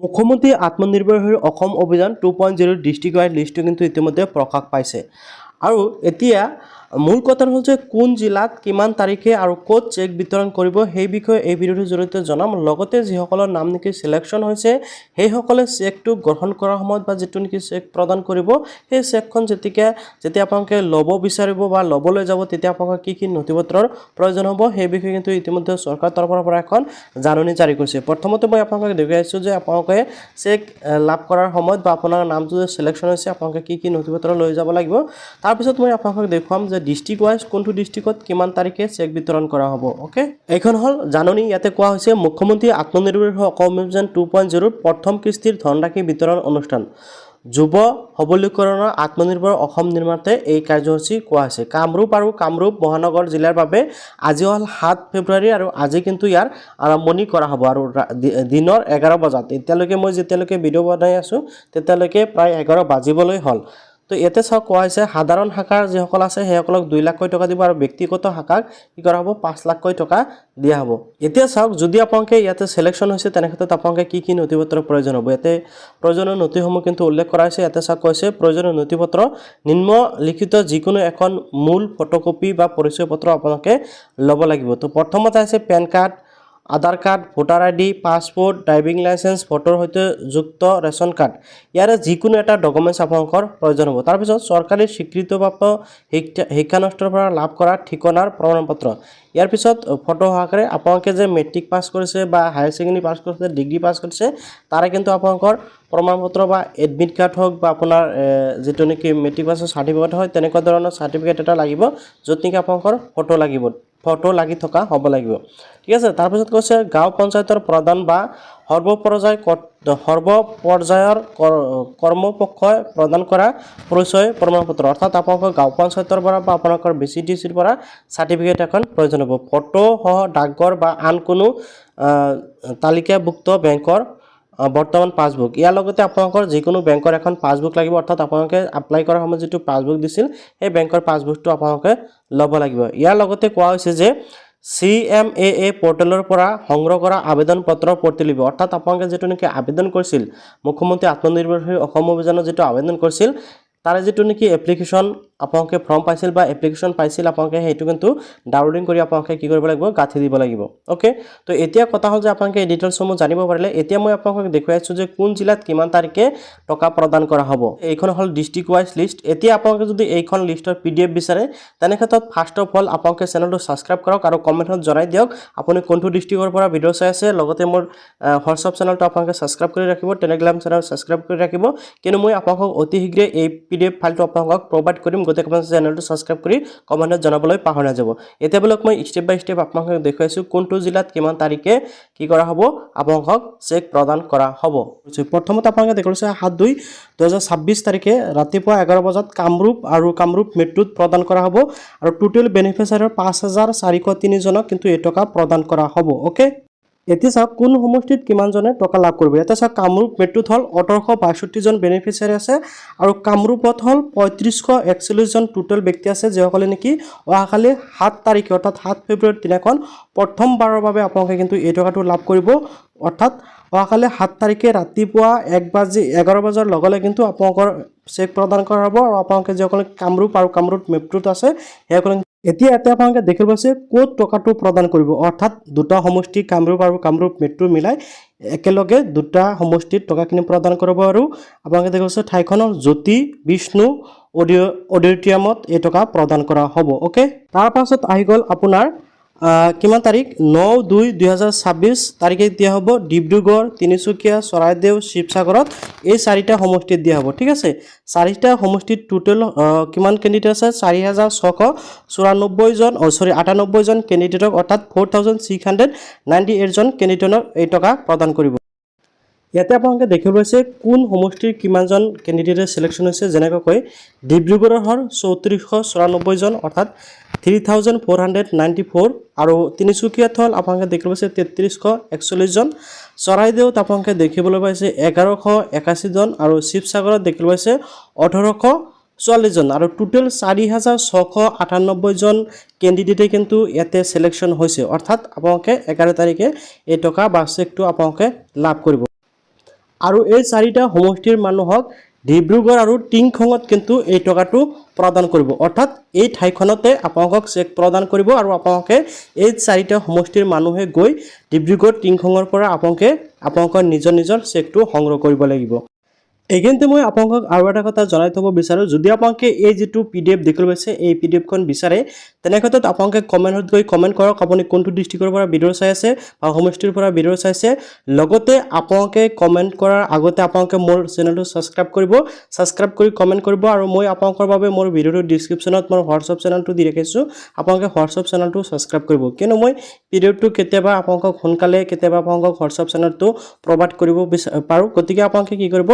মুখ্যমন্ত্ৰী আত্মনিৰ্ভৰশীল অসম অভিযান 2.0 ডিষ্ট্ৰিক্ট ৱাইড লিষ্টটো কিন্তু ইতিমধ্যে প্ৰকাশ পাইছে আৰু এতিয়া মূল কথা হ'ল যে কোন জিলাত কিমান তাৰিখে আৰু ক'ত চেক বিতৰণ কৰিব সেই বিষয়ে এই ভিডিঅ'টোৰ জৰিয়তে জনাম লগতে যিসকলৰ নাম নেকি সিলেকশ্যন হৈছে সেইসকলে চেকটো গ্ৰহণ কৰাৰ সময়ত বা যেটো নেকি চেক প্ৰদান কৰিব সেই চেকখন যেতিয়া আপোনালোকে ল'ব বিচাৰিব বা ল'বলৈ যাব তেতিয়া আপোনালোকৰ কি নথিপত্ৰৰ প্ৰয়োজন হ'ব সেই বিষয়ে কিন্তু ইতিমধ্যে চৰকাৰ তৰফৰ পৰা এখন জাননী জাৰি কৰিছে প্ৰথমতে মই আপোনালোকক দেখাইছো যে আপোনালোকে চেক লাভ কৰাৰ সময়ত বা আপোনাৰ নামটো যে সিলেকশ্যন হৈছে আপোনালোকে কি নথিপত্ৰ লৈ যাব লাগিব তাৰ পিছত মই আপোনালোকক দেখুৱাম যে ডিস্ট্ৰিক্ট ওয়াইজ কোনটো ডিস্ট্ৰিক্টত কিমান তাৰিখে চেক বিতৰণ কৰা হ'ব ওকে এইখন হল জাননী ইয়াতে কোৱা হৈছে মুখ্যমন্ত্ৰী আত্মনিৰ্ভৰশীল অসম অভিযান 2.0 প্ৰথম কিস্তিৰ ধনৰাশি বিতৰণ অনুষ্ঠান যুৱ সবলীকৰণৰ আত্মনিৰ্ভৰ অসম নিৰ্মাণতে এই কাৰ্যসূচী কোৱা হৈছে কামৰূপ আৰু কামৰূপ মহানগৰ জিলাৰ বাবে আজি হল 7 ফেব্ৰুৱাৰী আৰু আজি কিন্তু ইয়াৰ আৰম্ভণি কৰা হ'ব আৰু দিনৰ 11 বজাত এতিয়ালৈকে মই যেতিয়ালৈকে ভিডিঅ' বনাই আছো তেতিয়ালৈকে প্ৰায় 11 বাজিবলৈ হল তো এতে সব কোৱা হৈছে সাধাৰণ শাখাৰ যিসকল আছে সেইসকলক 2 লাখ টকা দিব আৰু ব্যক্তিগত শাখাক কি কৰা হ'ব 5 লাখ টকা দিয়া হ'ব এতিয়া চাওক যদি আপোনালোকে ইয়াতে সিলেকশ্যন হৈছে তেনেক্ষেত্ৰত আপোনালোকে কি নথিপত্ৰৰ প্ৰয়োজন হ'ব ইয়াতে প্ৰয়োজনীয় নথিসমূহ কিন্তু উল্লেখ কৰা হৈছে ইয়াতে চাওক কৈছে প্ৰয়োজনীয় নথিপত্ৰ নিম্নলিখিত যিকোনো এখন মূল ফটোকপি বা পৰিচয় পত্ৰ আপোনালোকে ল'ব লাগিব তো প্ৰথমতে আছে pan card Aadhaar card voter ID passport driving licence ফটোৰ সৈতে যুক্ত ৰেশন কাৰ্ড ইয়াৰে যিকোনো এটা ডকুমেন্টছ আপোনালোকৰ প্ৰয়োজন হ'ব তাৰ পিছত চৰকাৰী স্বীকৃতিপ্ৰাপ্ত শিক্ষানুষ্ঠানৰ পৰা লাভ কৰা ঠিকনাৰ প্ৰমাণপত্ৰ ইয়াৰ পিছত ফটো সহকাৰে আপোনালোকে যে মেট্ৰিক পাছ কৰিছে বা হায়াৰ সেকেন্ডাৰী পাছ কৰিছে ডিগ্ৰী পাছ কৰিছে তাৰে কিন্তু আপোনালোকৰ প্ৰমাণপত্ৰ বা এডমিট কাৰ্ড হওক বা আপোনাৰ যেটো নেকি মেট্ৰিক পাছৰ সাৰ্টিফিকেট হয় তেনেকুৱা ধৰণৰ সাৰ্টিফিকেট এটা লাগিব য'ত নেকি আপোনালোকৰ ফটো লাগিব ফটো লাগি থকা হ'ব লাগিব ঠিক আছে তাৰ পিছত কৈছে গাঁও পঞ্চায়তৰ প্ৰধান বা সৰ্বপৰ্যায়ৰ কৰ্মপক্ষই প্ৰদান কৰা পৰিচয় প্ৰমাণপত্ৰ অৰ্থাৎ আপোনালোকৰ গাঁও পঞ্চায়তৰ পৰা বা আপোনালোকৰ বিচিডিচিৰ পৰা সাৰ্টিফিকেট এখন প্ৰয়োজন হ'ব ফটো সহ ডাকঘৰ বা আন কোনো তালিকাভুক্ত বেংকৰ বৰ্তমান পাসবুক ইয়াৰ লগতে আপোনালোকৰ যিকোনো বেংকৰ এখন পাসবুক লাগিব অৰ্থাৎ আপোনালোকে এপ্লাই কৰাৰ সময়ত যেটো পাসবুক দিছিল এই বেংকৰ পাসবুকটো আপোনালোকে ল'ব লাগিব ইয়াৰ লগতে কোৱা হৈছে যে CMAA পোৰ্টেলৰ পৰা সংগ্ৰহ কৰা আবেদন পত্ৰ প্ৰতিলিপি অৰ্থাৎ আপোনালোকে যেটো নেকি আবেদন কৰিছিল মুখ্যমন্ত্ৰী আত্মনিৰ্ভৰশীল অসম অভিযানৰ যেটো আবেদন কৰিছিল তাৰে যেটো নেকি এপ্লিকেশন আপোনালোকে ফৰ্ম পাইছিল বা এপ্লিকেশন পাইছিল আপোনালোকে হেতু কিন্তু ডাউনলোডিং কৰি আপোনালোকে কি কৰিব লাগিব গাঁঠি দিব লাগিব ওকে তো এতিয়া কথা হল যে আপোনালোকে এই ডিটেইলছসমূহ জানিব পাৰিলে এতিয়া মই আপোনালোকক দেখুৱাইছো যে কোন জিলাত কিমান তাৰিখে টকা প্ৰদান কৰা হ'ব এইখন হল ডিস্ট্ৰিক্ট ওয়াইজ লিষ্ট এতিয়া আপোনালোকে যদি এইখন লিষ্টৰ PDF বিচাৰে তেনে ক্ষেত্ৰত ফাৰ্স্ট অফ অল আপোনালোকে চেনেলটো সাবস্ক্ৰাইব কৰক আৰু কমেন্টত জনাই দিয়ক আপুনি কোনটো ডিস্ট্ৰিক্টৰ পৰা ভিডিঅ' চাই আছে লগতে মোৰ হোৱাটছআপ চেনেলটো আপোনালোকে সাবস্ক্ৰাইব কৰি ৰাখিব টেলিগ্ৰাম চেনেল সাবস্ক্ৰাইব কৰি ৰাখিব কিনো মই আপোনালোকক অতি শীঘ্ৰে এই PDF ফাইলটো আপোনালোকক প্ৰভাইড কৰিম গতে কমেন্ট চেনেলটো সাবস্ক্ৰাইব কৰি কমেন্টত জনাবলৈ পাহৰি নাযাব এতিয়া বলক মই স্টেপ বাই স্টেপ আপোনালোকক দেখুৱাইছো কোনটো জিলাত কিমান তাৰিখে কি কৰা হ'ব আপোনালোকক চেক প্ৰদান কৰা হ'ব প্ৰথমতে আপোনালোকে দেখুৱাইছে 7/2/2026 তাৰিখে ৰাতিপুৱা 11 বজাত কামৰূপ আৰু কামৰূপ মেট্ৰোত প্ৰদান কৰা হ'ব আৰু টোটেল বেনিফিচিয়াৰীৰ 5403 জনক কিন্তু এই টকা প্ৰদান কৰা হ'ব ওকে এতিয়া চাওক কোন সমষ্টিত কিমান জনে টকা লাভ কৰিব এটা চাওক কামৰূপ মেট্ৰোত হল 1862 জন বেনিফিচিয়াৰী আছে আৰু কামৰূপত হল 3541 জন টোটাল ব্যক্তি আছে যেসকলে নেকি অহাকালি 7 তাৰিখ অৰ্থাৎ 7 ফেব্ৰুৱাৰী দিনাখন প্ৰথমবাৰৰ বাবে আপোনালোকে কিন্তু এই টকাটো লাভ কৰিব অৰ্থাৎ অহাকালি 7 তাৰিখে ৰাতিপুৱা 11 বজাৰ লগে কিন্তু আপোনালোকৰ চেক প্ৰদান কৰা হ'ব আৰু আপোনালোকে যেসকলে কামৰূপ আৰু কামৰূপ মেট্ৰোত আছে সেইসকলে এতিয়া আপোনালোকে দেখিব পাইছে কোত টকাটো প্ৰদান কৰিব অৰ্থাৎ দুটা সমষ্টি কামৰূপ আৰু কামৰূপ মেট্ৰো মিলাই একেলগে দুটা সমষ্টিত টকাখিনি প্ৰদান কৰিব আৰু আপোনালোকে দেখিব পাইছে ঠাইখনৰ জ্যোতি বিষ্ণু অডিটৰিয়ামত এই টকা প্ৰদান কৰা হ'ব ওকে তাৰ পাছত আহি গ'ল আপোনাৰ কিমান তাৰিখ 9/2/2026 তাৰিখে দিয়া হ'ব ডিব্ৰুগড় তিনিচুকীয়া চৰাইদেউ শিৱসাগৰত এই চাৰিটা সমষ্টিত দিয়া হ'ব ঠিক আছে চাৰিটা সমষ্টিত টোটাল কিমান ক্যান্ডিডেট আছে 4694 জন 98 জন ক্যান্ডিডেটক অৰ্থাৎ 4698 জন ক্যান্ডিডেটক এই টকা প্ৰদান কৰিব ইয়াতে আপোনালোকে দেখিব পাইছে কোন সমষ্টিৰ কিমানজন ক্যান্ডিডেটৰ সিলেকশ্যন হৈছে যেনেকৈ ডিব্ৰুগড়ৰ হল 3494 জন অৰ্থাৎ 3494 আৰু তিনিচুকীয়াত হল আপোনালোকে দেখিব পাইছে 3341 জন চৰাইদেউত আপোনালোকে দেখিবলৈ পাইছে 1181 জন আৰু শিৱসাগৰত দেখিব পাইছে 1844 জন আৰু টোটাল 4698 জন ক্যান্ডিডেটে কিন্তু ইয়াতে সিলেকশ্যন হৈছে অৰ্থাৎ আপোনালোকে 11 তাৰিখে এই টকা বা চেকটো আপোনালোকে লাভ কৰিব আৰু এই চাৰিটা সমষ্টিৰ মানুহক ডিব্ৰুগড় আৰু টিংখঙত কিন্তু এই টকাটো প্ৰদান কৰিব। অৰ্থাৎ এই ঠাইখনতে আপোনালোকক চেক প্ৰদান কৰিব আৰু আপোনালোকে এই চাৰিটা সমষ্টিৰ মানুহে গৈ ডিব্ৰুগড় টিংখঙৰ পৰা আপোনালোকৰ নিজৰ চেকটো সংগ্ৰহ কৰিব লাগিব। এইখিনিতে মই আপোনালোকক আৰু এটা কথা জনাই থ'ব বিচাৰোঁ, যদি আপোনালোকে এই যিটো PDF দেখিবলৈ পাইছে এই PDFখন বিচাৰে তেনে ক্ষেত্ৰত আপোনালোকে কমেণ্টত গৈ কমেণ্ট কৰক আপুনি কোনটো ডিষ্ট্ৰিক্টৰ পৰা ভিডিঅ' চাই আছে বা সমষ্টিৰ পৰা ভিডিঅ' চাইছে। লগতে আপোনালোকে কমেণ্ট কৰাৰ আগতে আপোনালোকে মোৰ চেনেলটো ছাবস্ক্ৰাইব কৰিব, ছাবস্ক্ৰাইব কৰি কমেণ্ট কৰিব। আৰু মই আপোনালোকৰ বাবে মোৰ ভিডিঅ'টোৰ ডিছক্ৰিপশ্যনত মোৰ হোৱাটছআপ চেনেলটো দি ৰাখিছোঁ, আপোনালোকে হোৱাটছআপ চেনেলটো ছাবস্ক্ৰাইব কৰিব। কিয়নো মই PDFটো কেতিয়াবা আপোনালোকক সোনকালে কেতিয়াবা আপোনালোকক হোৱাটছআপ চেনেলটো প্ৰভাইড কৰিব পাৰোঁ। গতিকে আপোনালোকে কি কৰিব,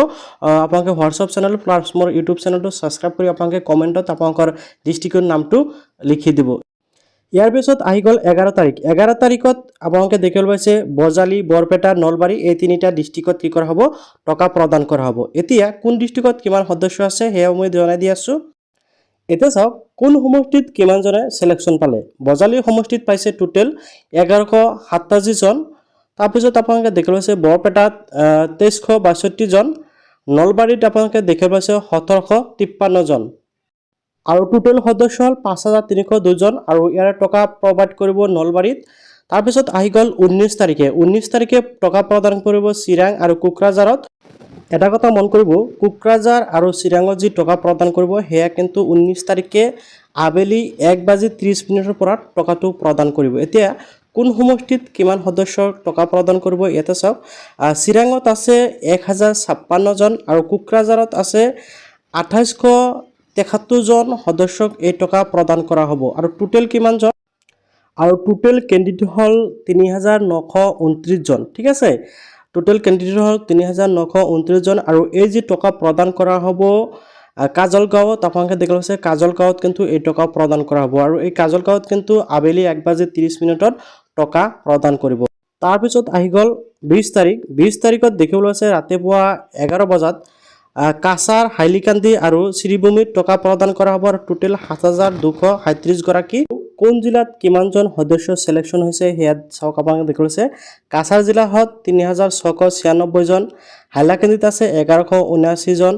আপোনালোকে হোৱাটছআপ চেনেল প্লাছ মোৰ ইউটিউব চেনেলটো ছাবস্ক্ৰাইব কৰি আপোনালোকে কমেণ্টত আপোনালোকৰ ডিষ্ট্ৰিক্টৰ নামটো লিখি দিব। ইয়াৰ পিছত আহি গ'ল 11 তাৰিখ। 11 তাৰিখত আপোনালোকে দেখিবলৈ পাইছে বজালী, বৰপেটা, নলবাৰী এই তিনিটা ডিষ্ট্ৰিক্টত কি কৰা হ'ব, টকা প্ৰদান কৰা হ'ব। এতিয়া কোন ডিষ্ট্ৰিক্টত কিমান সদস্য আছে সেয়াও মই জনাই দি আছোঁ। এতিয়া চাওক কোন সমষ্টিত কিমানজনে চিলেকশ্যন পালে। বজালী সমষ্টিত পাইছে টোটেল 1187 জন। তাৰপিছত আপোনালোকে দেখিবলৈ পাইছে বৰপেটাত 2362 জন, নলবাৰীত আপোনালোকে দেখিবলৈ পাইছে 1753 জন আৰু টোটেল সদস্য হ'ল 5302 জন আৰু ইয়াৰে টকা প্ৰভাইড কৰিব নলবাৰীত। তাৰপিছত আহি গ'ল 19 তাৰিখে। 19 তাৰিখে টকা প্ৰদান কৰিব চিৰাং আৰু কোকৰাঝাৰত। এটা কথা মন কৰিব, কোকৰাঝাৰ আৰু চিৰাঙত যি টকা প্ৰদান কৰিব সেয়া কিন্তু 19 তাৰিখে আবেলি 1:30 পৰা টকাটো প্ৰদান কৰিব। এতিয়া কোন সমষ্টিত কিমান সদস্যৰ টকা প্ৰদান কৰিব ইয়াতে চাওক। চিৰাঙত আছে 1056 জন আৰু কোকৰাঝাৰত আছে 2873 জন সদস্যক এই টকা প্ৰদান কৰা হ'ব। আৰু টোটেল কিমান জন, আৰু টোটেল কেণ্ডিডেট হ'ল 3929 জন। ঠিক আছে, টোটেল কেণ্ডিডেট হ'ল 3929 জন। আৰু এই যি টকা প্ৰদান কৰা হ'ব কাজলগাঁৱত, আপোনালোকে দেখিবলৈ পাইছে কাজলগাঁৱত কিন্তু এই টকা প্ৰদান কৰা হ'ব। আৰু এই কাজলগাঁৱত কিন্তু আবেলি 1:30 টকা প্ৰদান কৰিব। তাৰপিছত আহি গ'ল 20 তাৰিখ। 20 তাৰিখত দেখিবলৈ পাইছে ৰাতিপুৱা 11 বজাত কাছাৰ, হাইলিকান্দি আৰু শ্ৰীভূমিত টকা প্ৰদান কৰা হ'ব। আৰু টোটেল 7237 গৰাকী। কোন জিলাত কিমানজন সদস্য চিলেকশ্যন হৈছে সেয়া চাওক। আপোনালোকে দেখিবলৈ পাইছে কাছাৰ জিলাত 3696 জন, হাইলাকান্দিত আছে 1179 জন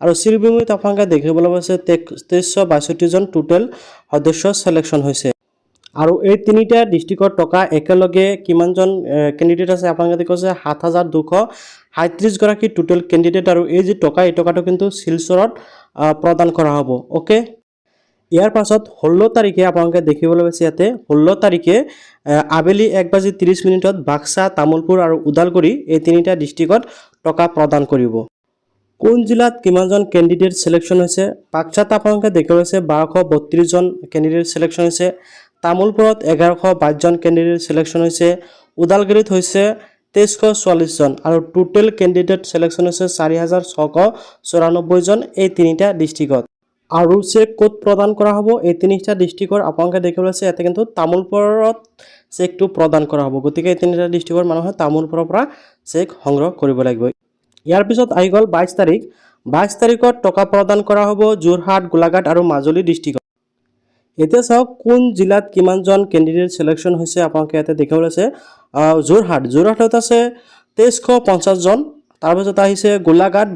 আৰু শ্ৰীভূমিত আপোনালোকে দেখিবলৈ পাইছে 2362 জন টোটেল সদস্য চিলেকশ্যন হৈছে। আৰু এই তিনিটা ডিষ্ট্ৰিক্টৰ টকা একেলগে কিমানজন কেণ্ডিডেট আছে আপোনালোকে দেখিছে 7237 গৰাকী টোটেল কেণ্ডিডেট। আৰু এই যি টকা এই টকাটো কিন্তু শিলচৰত প্ৰদান কৰা হ'ব। অ'কে, ইয়াৰ পাছত 16 তাৰিখে আপোনালোকে দেখিবলৈ পাইছে ইয়াতে 16 তাৰিখে আবেলি 1:30 বাক্সা, তামুলপুৰ আৰু ওদালগুৰি এই তিনিটা ডিষ্ট্ৰিক্টত টকা প্ৰদান কৰিব। কোন জিলাত কিমানজন কেণ্ডিডেট চিলেকশ্যন হৈছে। বাক্সাত আপোনালোকে দেখিবলৈ পাইছে 1232 জন কেণ্ডিডেট চিলেকশ্যন হৈছে, তামুলপুৰত 1122 জন কেণ্ডিডেট চিলেকশ্যন হৈছে, ওদালগুৰিত হৈছে 2344 জন আৰু টোটেল কেণ্ডিডেট চিলেকশ্যন হৈছে 4694 জন এই তিনিটা ডিষ্ট্ৰিক্টত। আৰু চেক ক'ত প্ৰদান কৰা হ'ব এই তিনিটা ডিষ্ট্ৰিক্টৰ আপোনালোকে দেখিবলৈ পাইছে ইয়াতে কিন্তু তামুলপুৰত চেকটো প্ৰদান কৰা হ'ব। গতিকে এই তিনিটা ডিষ্ট্ৰিক্টৰ মানুহে তামুলপুৰৰ পৰা চেক সংগ্ৰহ কৰিব লাগিব। ইয়াৰ পিছত আহি গ'ল 22 তাৰিখ। 22 তাৰিখত টকা প্ৰদান কৰা হ'ব যোৰহাট, গোলাঘাট আৰু মাজুলী ডিষ্ট্ৰিক্টত। এতিয়া চাওক কোন জিলাত কিমানজন কেণ্ডিডেট চিলেকশ্যন হৈছে আপোনালোকে ইয়াতে দেখিবলৈ পাইছে। যোৰহাটত আছে 2350 জন। তাৰপিছত আহিছে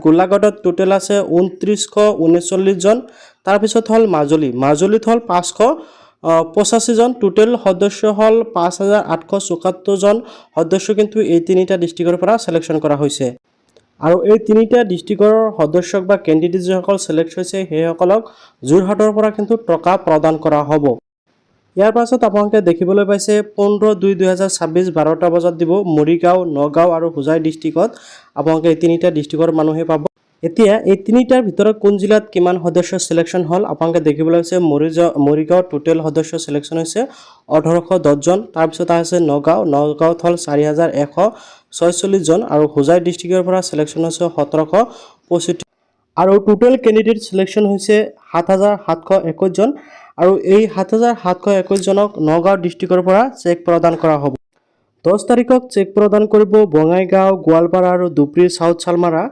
গোলাঘাটত টোটেল আছে 2939 জন। তাৰপিছত হ'ল মাজুলীত হ'ল 585 জন, টোটেল সদস্য হ'ল 5874 জন সদস্য কিন্তু এই তিনিটা ডিষ্ট্ৰিক্টৰ পৰা চিলেকশ্যন কৰা হৈছে। আৰু এই তিনিটা ডিষ্ট্ৰিক্টৰ সদস্যক বা কেণ্ডিডেট যিসকল চিলেক্ট হৈছে সেইসকলক যোৰহাটৰ পৰা কিন্তু টকা প্ৰদান কৰা হ'ব। ইয়াৰ পাছত আপোনালোকে দেখিবলৈ পাইছে 15/2/2026 12টা বজাত দিব মৰিগাঁও, নগাঁও আৰু হোজাই ডিষ্ট্ৰিক্টত আপোনালোকে এই তিনিটা ডিষ্ট্ৰিক্টৰ মানুহে পাব। এতিয়া এই তিনিটাৰ ভিতৰত কোন জিলাত কিমান সদস্য চিলেকশ্যন হ'ল আপোনালোকে দেখিবলৈ পাইছে মৰিগাঁৱত টোটেল সদস্য চিলেকশ্যন হৈছে 1810 জন। তাৰপিছত আছে নগাঁৱত হ'ল 4146 জন আৰু হোজাই ডিষ্ট্ৰিক্টৰ পৰা চিলেকশ্যন হৈছে 1765 আৰু টোটেল কেণ্ডিডেট চিলেকশ্যন হৈছে 7721 জন। আৰু এই 7721 জনক নগাঁও ডিষ্ট্ৰিক্টৰ পৰা চেক প্ৰদান কৰা হ'ব। 10 তাৰিখত চেক প্ৰদান কৰিব বঙাইগাঁও, গোৱালপাৰা আৰু ধুবুৰী, চাউথ চালমাৰা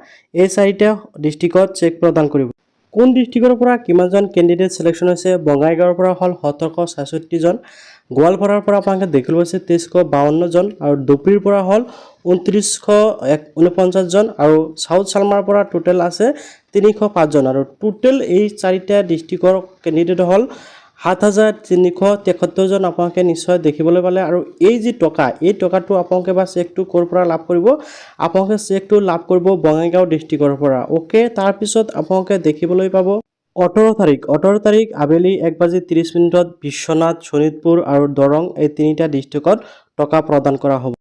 এই চাৰিটা ডিষ্ট্ৰিক্টত চেক প্ৰদান কৰিব। কোন ডিষ্ট্ৰিক্টৰ পৰা কিমানজন কেণ্ডিডেট চিলেকশ্যন হৈছে বঙাইগাঁৱৰ পৰা হ'ল 1766 জন গোৱালপাৰাৰ পৰা আপোনালোকে দেখিব হৈছে 2352 জন আৰু ডুপিৰ পৰা হ'ল 2949 জন আৰু সাউথ চালমাৰ পৰা টোটেল আছে 305 জন আৰু টোটেল এই চাৰিটা ডিষ্ট্ৰিক্টৰ কেণ্ডিডেট হ'ল 7373 জন আপোনালোকে নিশ্চয় দেখিবলৈ পালে আৰু এই যি টকা এই টকাটো আপোনালোকে বা চেকটো ক'ৰ পৰা লাভ কৰিব আপোনালোকে চেকটো লাভ কৰিব বঙাইগাঁও ডিষ্ট্ৰিক্টৰ পৰা ওকে তাৰ পিছত আপোনালোকে দেখিবলৈ পাব 18 তাৰিখ আবেলি 1:30 বিশ্বনাথ শোণিতপুৰ আৰু দৰং এই তিনিটা ডিষ্ট্ৰিক্টত টকা প্ৰদান কৰা হ'ব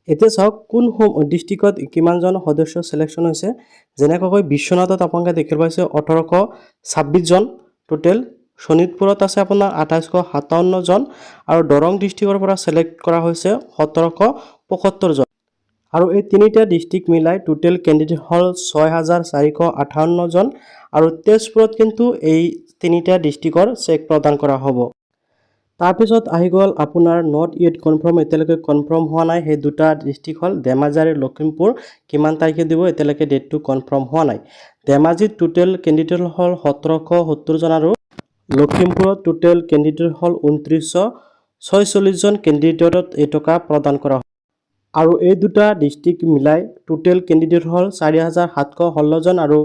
এতিয়া চাওক কোন ডিষ্ট্ৰিক্টত কিমানজন সদস্য সিলেকশ্যন হৈছে যেনেকৈ বিশ্বনাথত আপোনালোকে দেখিব পাইছে 1826 জন টোটেল শোণিতপুৰত আছে আপোনাৰ 2857 জন আৰু দৰং ডিষ্ট্ৰিক্টৰ পৰা সিলেক্ট কৰা হৈছে 1775 জন আৰু এই তিনিটা ডিষ্ট্ৰিক্ট মিলাই টোটেল কেণ্ডিডেট হ'ল 6458 জন আৰু তেজপুৰত কিন্তু এই তিনিটা ডিষ্ট্ৰিক্টৰ চেক প্ৰদান কৰা হ'ব তাৰপিছত আহি গ'ল আপোনাৰ নট ইয়েট কনফাৰ্ম এতিয়ালৈকে কনফাৰ্ম হোৱা নাই সেই দুটা ডিষ্ট্ৰিক্ট হ'ল ধেমাজি আৰু লখিমপুৰ কিমান তাৰিখে দিব এতিয়ালৈকে ডেটটো কনফাৰ্ম হোৱা নাই ধেমাজিত টোটেল কেণ্ডিডেট হ'ল 1770 জন আৰু লখিমপুৰত টোটেল কেণ্ডিডেট হ'ল 2946 জন কেণ্ডিডেটত এই টকা প্ৰদান কৰা হ'ব আৰু এই দুটা ডিষ্ট্ৰিক্ট মিলাই টোটেল কেণ্ডিডেট হ'ল 4716 জন আৰু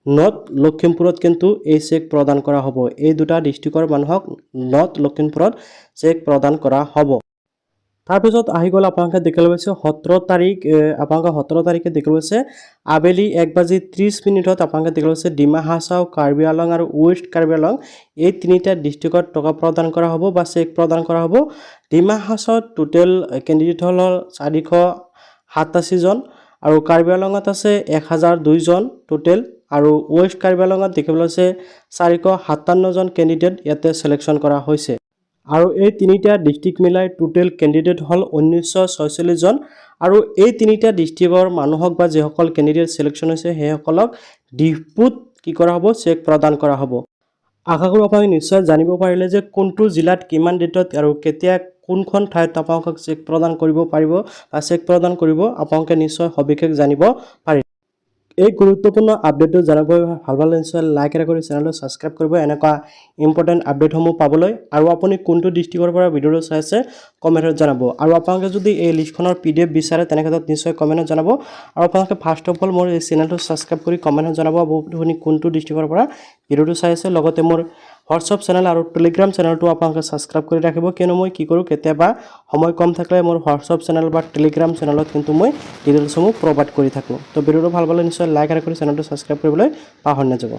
নৰ্থ লখিমপুৰত কিন্তু এই চেক প্ৰদান কৰা হ'ব এই দুটা ডিষ্ট্ৰিক্টৰ মানুহক নৰ্থ লখিমপুৰত চেক প্ৰদান কৰা হ'ব তাৰপিছত আহি গ'ল আপোনালোকে দেখিব পাইছে 17 তাৰিখ আপোনালোকে 17 তাৰিখে দেখিব পাইছে আবেলি 1:30 আপোনালোকে দেখিব পাইছে ডিমা হাছাও কাৰ্বি আলং আৰু ৱেষ্ট কাৰ্বি আলং এই তিনিটা ডিষ্ট্ৰিক্টত টকা প্ৰদান কৰা হ'ব বা চেক প্ৰদান কৰা হ'ব ডিমা হাছাওত টোটেল কেণ্ডিডেট হ'ল 487 জন আৰু কাৰ্বি আলঙত আছে 1002 জন টোটেল আৰু ৱেষ্ট কাৰ্বি আলঙত দেখিবলৈ আছে 457 জন কেণ্ডিডেট ইয়াতে সিলেকশ্যন কৰা হৈছে আৰু এই তিনিটা ডিষ্ট্ৰিক্ট মিলাই টোটেল কেণ্ডিডেট হ'ল 1946 জন আৰু এই তিনিটা ডিষ্ট্ৰিক্টৰ মানুহক বা যিসকল কেণ্ডিডেট সিলেকশ্যন হৈছে সেইসকলক ডিপুত কি কৰা হ'ব চেক প্ৰদান কৰা হ'ব আশা কৰোঁ আপোনালোকে নিশ্চয় জানিব পাৰিলে যে কোনটো জিলাত কিমান ডেটত আৰু কেতিয়া কোনখন ঠাইত আপোনালোকক চেক প্ৰদান কৰিব পাৰিব বা চেক প্ৰদান কৰিব আপোনালোকে নিশ্চয় সবিশেষ জানিব পাৰিব এই গুৰুত্বপূৰ্ণ আপডেটটো জানিবলৈ ভাল পালে নিশ্চয় লাইক কৰি চেনেলটো সাবস্ক্ৰাইব কৰিব এনেকুৱা ইম্পৰ্টেণ্ট আপডেটসমূহ পাবলৈ আৰু আপুনি কোনটো ডিষ্ট্ৰিক্টৰ পৰা ভিডিঅ'টো চাই আছে কমেণ্টত জনাব আৰু আপোনালোকে যদি এই লিষ্টখনৰ PDF বিচাৰে তেনেক্ষেত্ৰত নিশ্চয় কমেণ্টত জনাব আৰু আপোনালোকে ফাৰ্ষ্ট অফ অল মোৰ এই চেনেলটো সাবস্ক্ৰাইব কৰি কমেণ্টত জনাব আপুনি কোনটো ডিষ্ট্ৰিক্টৰ পৰা ভিডিঅ'টো চাই আছে লগতে মোৰ হোৱাটছআপ চেনেল আৰু টেলিগ্ৰাম চেনেলটো আপোনালোকে সাবস্ক্ৰাইব কৰি ৰাখিব কিয়নো মই কি কৰোঁ কেতিয়াবা সময় কম থাকিলে মোৰ হোৱাটছআপ চেনেল বা টেলিগ্ৰাম চেনেলত কিন্তু মই ডিটেইলছসমূহ প্ৰভাইড কৰি থাকোঁ তো ভিডিঅ'টো ভাল পালে নিশ্চয় লাইক কৰি চেনেলটো সাবস্ক্ৰাইব কৰিবলৈ পাহৰি নাযাব